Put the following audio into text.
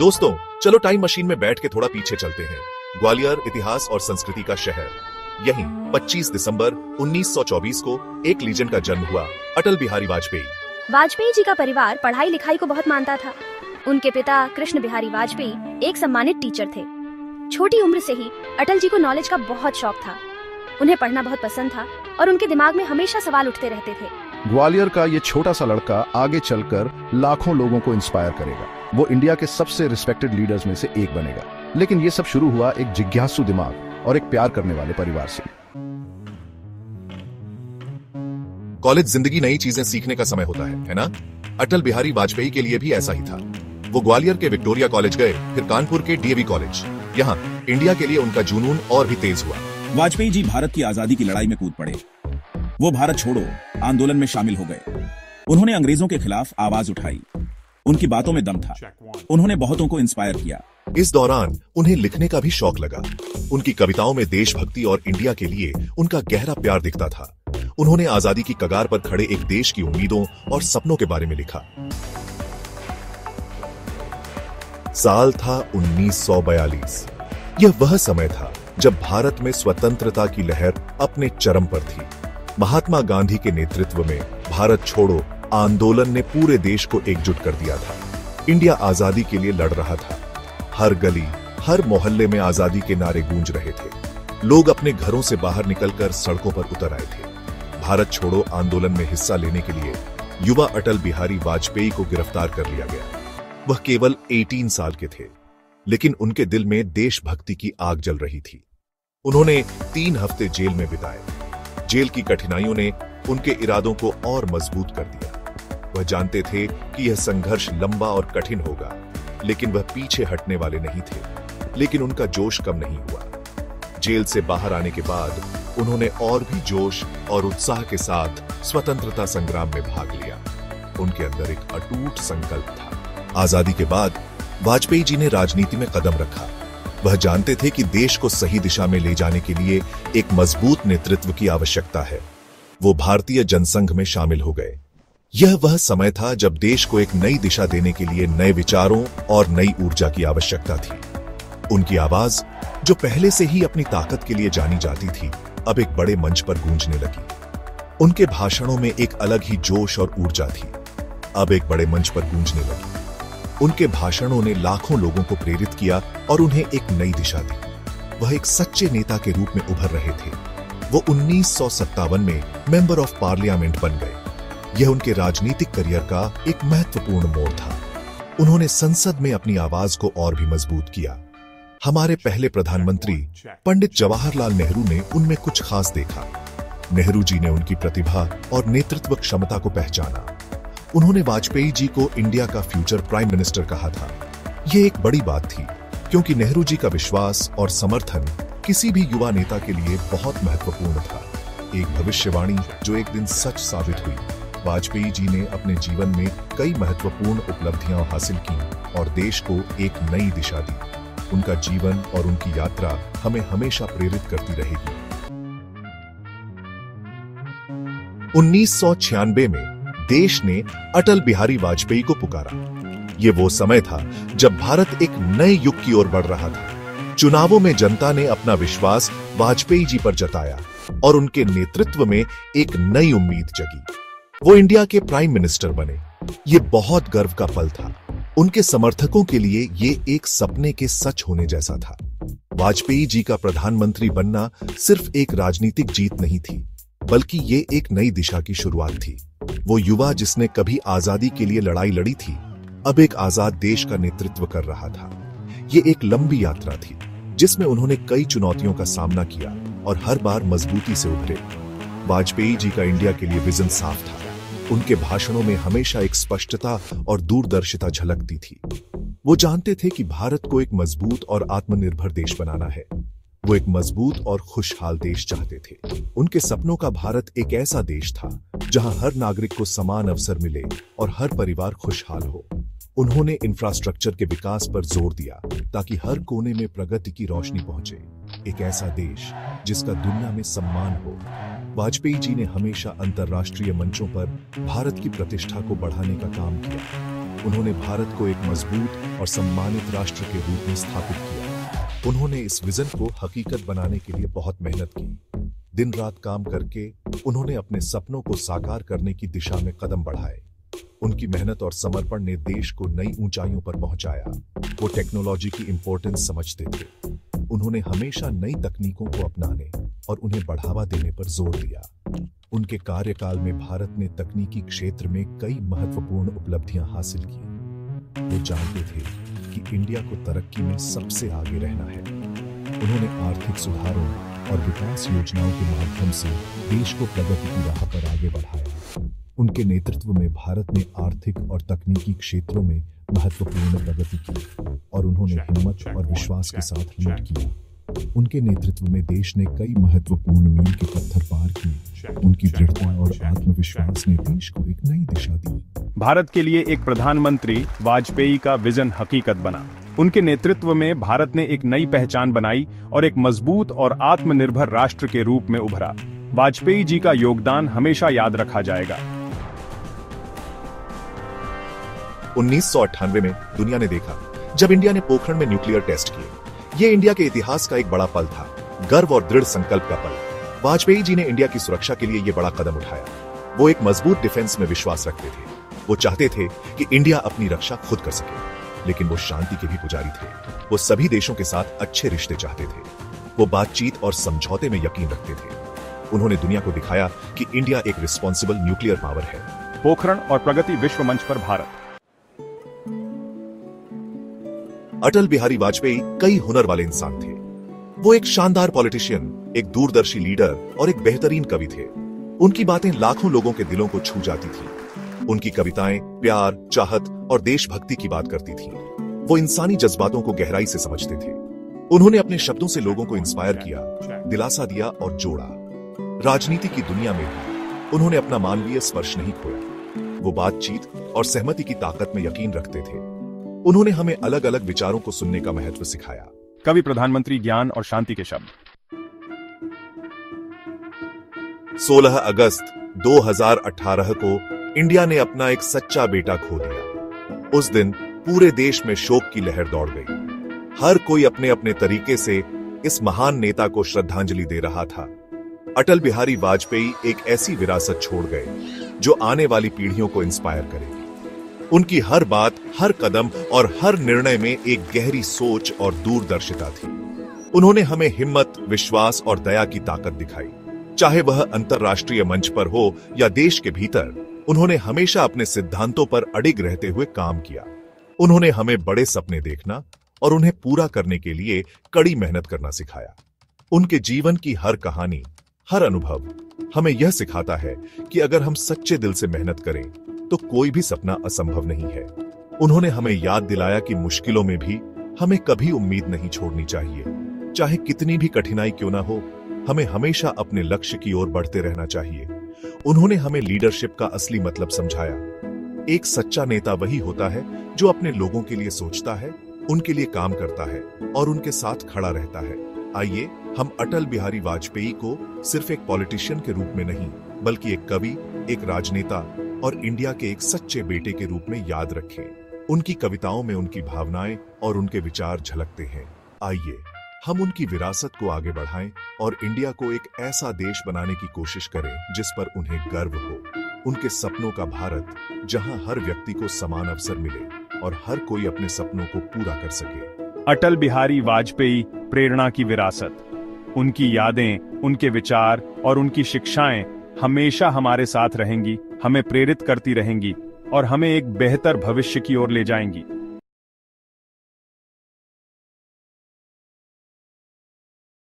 दोस्तों, चलो time machine में बैठ के थोड़ा पीछे चलते हैं। ग्वालियर इतिहास और संस्कृति का शहर। यहीं 25 दिसंबर 1924 को एक लीजेंड का जन्म हुआ, अटल बिहारी वाजपेयी। वाजपेयी जी का परिवार पढ़ाई लिखाई को बहुत मानता था। उनके पिता कृष्ण बिहारी वाजपेयी एक सम्मानित टीचर थे। छोटी उम्र से ही अटल जी को नॉलेज का बहुत शौक था। उन्हें पढ़ना बहुत पसंद था और उनके दिमाग में हमेशा सवाल उठते रहते थे। ग्वालियर का ये छोटा सा लड़का आगे चलकर लाखों लोगों को इंस्पायर करेगा। वो इंडिया के सबसे रिस्पेक्टेड लीडर्स में से एक बनेगा। लेकिन ये सब शुरू हुआ एक जिज्ञासु दिमाग और एक प्यार करने वाले परिवार से। कॉलेज जिंदगी नई चीजें सीखने का समय होता है ना? अटल बिहारी वाजपेयी के लिए भी ऐसा ही था। वो ग्वालियर के विक्टोरिया कॉलेज गए, फिर कानपुर के डीएवी कॉलेज। यहाँ इंडिया के लिए उनका जुनून और भी तेज हुआ। वाजपेयी जी भारत की आजादी की लड़ाई में कूद पड़े। वो भारत छोड़ो आंदोलन में शामिल हो गए। उन्होंने अंग्रेजों के खिलाफ आवाज उठाई। उनकी बातों में दम था। उन्होंने बहुतों को इंस्पायर किया। इस दौरान उन्हें लिखने का भी शौक लगा। उनकी कविताओं में देशभक्ति और इंडिया के लिए उनका गहरा प्यार दिखता था। उन्होंने आजादी की कगार पर खड़े एक देश की उम्मीदों और सपनों के बारे में लिखा। साल था 1942। यह वह समय था जब भारत में स्वतंत्रता की लहर अपने चरम पर थी। महात्मा गांधी के नेतृत्व में भारत छोड़ो आंदोलन ने पूरे देश को एकजुट कर दिया था। इंडिया आजादी के लिए लड़ रहा था। हर गली, हर मोहल्ले में आजादी के नारे गूंज रहे थे। लोग अपने घरों से बाहर निकलकर सड़कों पर उतर आए थे। भारत छोड़ो आंदोलन में हिस्सा लेने के लिए युवा अटल बिहारी वाजपेयी को गिरफ्तार कर लिया गया। वह केवल 18 साल के थे, लेकिन उनके दिल में देशभक्ति की आग जल रही थी। उन्होंने 3 हफ्ते जेल में बिताए। जेल की कठिनाइयों ने उनके इरादों को और मजबूत कर दिया। वह जानते थे कि यह संघर्ष लंबा और कठिन होगा, लेकिन वह पीछे हटने वाले नहीं थे। लेकिन उनका जोश कम नहीं हुआ। जेल से बाहर आने के बाद उन्होंने और भी जोश और उत्साह के साथ स्वतंत्रता संग्राम में भाग लिया। उनके अंदर एक अटूट संकल्प था। आजादी के बाद वाजपेयी जी ने राजनीति में कदम रखा। वह जानते थे कि देश को सही दिशा में ले जाने के लिए एक मजबूत नेतृत्व की आवश्यकता है। वो भारतीय जनसंघ में शामिल हो गए। यह वह समय था जब देश को एक नई दिशा देने के लिए नए विचारों और नई ऊर्जा की आवश्यकता थी। उनकी आवाज, जो पहले से ही अपनी ताकत के लिए जानी जाती थी, अब एक बड़े मंच पर गूंजने लगी। उनके भाषणों में एक अलग ही जोश और ऊर्जा थी, अब एक बड़े मंच पर गूंजने लगी। उनके भाषणों ने लाखों लोगों को प्रेरित किया और उन्हें एक नई दिशा दी। वह एक सच्चे नेता के रूप में उभर रहे थे। वो 1957 में मेंबर ऑफ पार्लियामेंट बन गए। यह उनके राजनीतिक करियर का एक महत्वपूर्ण मोड़ था। उन्होंने संसद में अपनी आवाज को और भी मजबूत किया। हमारे पहले प्रधानमंत्री पंडित जवाहरलाल नेहरू ने उनमें कुछ खास देखा। नेहरू जी ने उनकी प्रतिभा और नेतृत्व क्षमता को पहचाना। उन्होंने वाजपेयी जी को इंडिया का फ्यूचर प्राइम मिनिस्टर कहा था। यह एक बड़ी बात थी, क्योंकि नेहरू जी का विश्वास और समर्थन किसी भी युवा नेता के लिए बहुत महत्वपूर्ण था। एक भविष्यवाणी जो एक दिन सच साबित हुई। वाजपेयी जी ने अपने जीवन में कई महत्वपूर्ण उपलब्धियां हासिल की और देश को एक नई दिशा दी। उनका जीवन और उनकी यात्रा हमें हमेशा प्रेरित करती रहेगी। 1996 में देश ने अटल बिहारी वाजपेयी को पुकारा। ये वो समय था जब भारत एक नए युग की ओर बढ़ रहा था। चुनावों में जनता ने अपना विश्वास वाजपेयी जी पर जताया और उनके नेतृत्व में एक नई उम्मीद जगी। वो इंडिया के प्राइम मिनिस्टर बने। ये बहुत गर्व का पल था। उनके समर्थकों के लिए ये एक सपने के सच होने जैसा था। वाजपेयी जी का प्रधानमंत्री बनना सिर्फ एक राजनीतिक जीत नहीं थी, बल्कि ये एक नई दिशा की शुरुआत थी। वो युवा जिसने कभी आजादी के लिए लड़ाई लड़ी थी, अब एक आजाद देश का नेतृत्व कर रहा था। ये एक लंबी यात्रा थी, जिसमें उन्होंने कई चुनौतियों का सामना किया और हर बार मजबूती से उभरे। वाजपेयी जी का इंडिया के लिए विजन साफ था। उनके भाषणों में हमेशा एक स्पष्टता और दूरदर्शिता झलकती थी। वो जानते थे कि भारत को एक मजबूत और आत्मनिर्भर देश बनाना है। वो एक मजबूत और खुशहाल देश चाहते थे। उनके सपनों का भारत एक ऐसा देश था जहां हर नागरिक को समान अवसर मिले और हर परिवार खुशहाल हो। उन्होंने इंफ्रास्ट्रक्चर के विकास पर जोर दिया ताकि हर कोने में प्रगति की रोशनी पहुंचे। एक ऐसा देश जिसका दुनिया में सम्मान हो। वाजपेयी जी ने हमेशा अंतर्राष्ट्रीय मंचों पर भारत की प्रतिष्ठा को बढ़ाने का काम किया। उन्होंने भारत को एक मजबूत और सम्मानित राष्ट्र के रूप में स्थापित किया। उन्होंने इस विजन को हकीकत बनाने के लिए बहुत मेहनत की। दिन रात काम करके उन्होंने अपने सपनों को साकार करने की दिशा में कदम बढ़ाए। उनकी मेहनत और समर्पण ने देश को नई ऊंचाइयों पर पहुंचाया। वो टेक्नोलॉजी की इंपॉर्टेंस समझते थे। उन्होंने हमेशा नई तकनीकों को अपनाने और उन्हें बढ़ावा देने पर जोर दिया। उनके कार्यकाल में भारत ने तकनीकी क्षेत्र में कई महत्वपूर्ण उपलब्धियां हासिल की। वो जानते थे कि इंडिया को तरक्की में सबसे आगे रहना है। उन्होंने आर्थिक सुधारों और विकास योजनाओं के माध्यम से देश को प्रगति की राह पर आगे बढ़ाया। उनके नेतृत्व में भारत ने आर्थिक और तकनीकी क्षेत्रों में महत्वपूर्ण प्रगति की और उन्होंने हिम्मत और विश्वास के साथ लीड किया। उनके नेतृत्व में देश ने कई महत्वपूर्ण मील के पत्थर पार किए। उनकी दृढ़ता और आत्मविश्वास ने देश को एक नई दिशा दी। भारत के लिए एक प्रधानमंत्री वाजपेयी का विजन हकीकत बना। उनके नेतृत्व में भारत ने एक नई पहचान बनाई और एक मजबूत और आत्मनिर्भर राष्ट्र के रूप में उभरा। वाजपेयी जी का योगदान हमेशा याद रखा जाएगा। 1998 में दुनिया ने देखा जब इंडिया ने पोखरण में न्यूक्लियर टेस्ट किए। ये इंडिया के इतिहास का एक बड़ा पल था, गर्व और दृढ़ संकल्प का पल। वाजपेयी जी ने इंडिया की सुरक्षा के लिए ये बड़ा कदम उठाया। वो एक मजबूत डिफेंस में विश्वास रखते थे। वो चाहते थे कि इंडिया अपनी रक्षा खुद कर सके, लेकिन वो शांति के भी पुजारी थे। वो सभी देशों के साथ अच्छे रिश्ते चाहते थे। वो बातचीत और समझौते में यकीन रखते थे। उन्होंने दुनिया को दिखाया कि इंडिया एक रिस्पॉन्सिबल न्यूक्लियर पावर है। पोखरण और प्रगति विश्व मंच पर भारत। अटल बिहारी वाजपेयी कई हुनर वाले इंसान थे। वो एक शानदार पॉलिटिशियन, एक दूरदर्शी लीडर और एक बेहतरीन कवि थे। उनकी बातें लाखों लोगों के दिलों को छू जाती थी। उनकी कविताएं प्यार, चाहत और देशभक्ति की बात करती थी। वो इंसानी जज्बातों को गहराई से समझते थे। उन्होंने अपने शब्दों से लोगों को इंस्पायर किया, दिलासा दिया और जोड़ा। राजनीति की दुनिया में भी उन्होंने अपना मानवीय स्पर्श नहीं खोया। वो बातचीत और सहमति की ताकत में यकीन रखते थे। उन्होंने हमें अलग अलग विचारों को सुनने का महत्व सिखाया। कवि, प्रधानमंत्री, ज्ञान और शांति के शब्द। 16 अगस्त 2018 को इंडिया ने अपना एक सच्चा बेटा खो दिया। उस दिन पूरे देश में शोक की लहर दौड़ गई। हर कोई अपने अपने तरीके से इस महान नेता को श्रद्धांजलि दे रहा था। अटल बिहारी वाजपेयी एक ऐसी विरासत छोड़ गए जो आने वाली पीढ़ियों को इंस्पायर करेगी। उनकी हर बात, हर कदम और हर निर्णय में एक गहरी सोच और दूरदर्शिता थी। उन्होंने हमें हिम्मत, विश्वास और दया की ताकत दिखाई। चाहे वह अंतर्राष्ट्रीय मंच पर हो या देश के भीतर, उन्होंने हमेशा अपने सिद्धांतों पर अडिग रहते हुए काम किया। उन्होंने हमें बड़े सपने देखना और उन्हें पूरा करने के लिए कड़ी मेहनत करना सिखाया। उनके जीवन की हर कहानी, हर अनुभव हमें यह सिखाता है कि अगर हम सच्चे दिल से मेहनत करें तो कोई भी सपना असंभव नहीं है। उन्होंने हमें याद दिलाया कि मुश्किलों में भी हमें कभी उम्मीद नहीं छोड़नी चाहिए। चाहे कितनी भी कठिनाई क्यों ना हो, हमें हमेशा अपने लक्ष्य की ओर बढ़ते रहना चाहिए। उन्होंने हमें लीडरशिप का असली मतलब समझाया। एक सच्चा नेता वही होता है जो अपने लोगों के लिए सोचता है, उनके लिए काम करता है और उनके साथ खड़ा रहता है। आइए हम अटल बिहारी वाजपेयी को सिर्फ एक पॉलिटिशियन के रूप में नहीं, बल्कि एक कवि, एक राजनेता और इंडिया के एक सच्चे बेटे के रूप में याद रखें। उनकी कविताओं में उनकी भावनाएं और उनके विचार झलकते हैं। आइए हम उनकी विरासत को आगे बढ़ाएं और इंडिया को एक ऐसा देश बनाने की कोशिश करें जिस पर उन्हें गर्व हो। उनके सपनों का भारत, जहां हर व्यक्ति को समान अवसर मिले और हर कोई अपने सपनों को पूरा कर सके। अटल बिहारी वाजपेयी प्रेरणा की विरासत। उनकी यादें, उनके विचार और उनकी शिक्षाएं हमेशा हमारे साथ रहेंगी, हमें प्रेरित करती रहेंगी और हमें एक बेहतर भविष्य की ओर ले जाएंगी।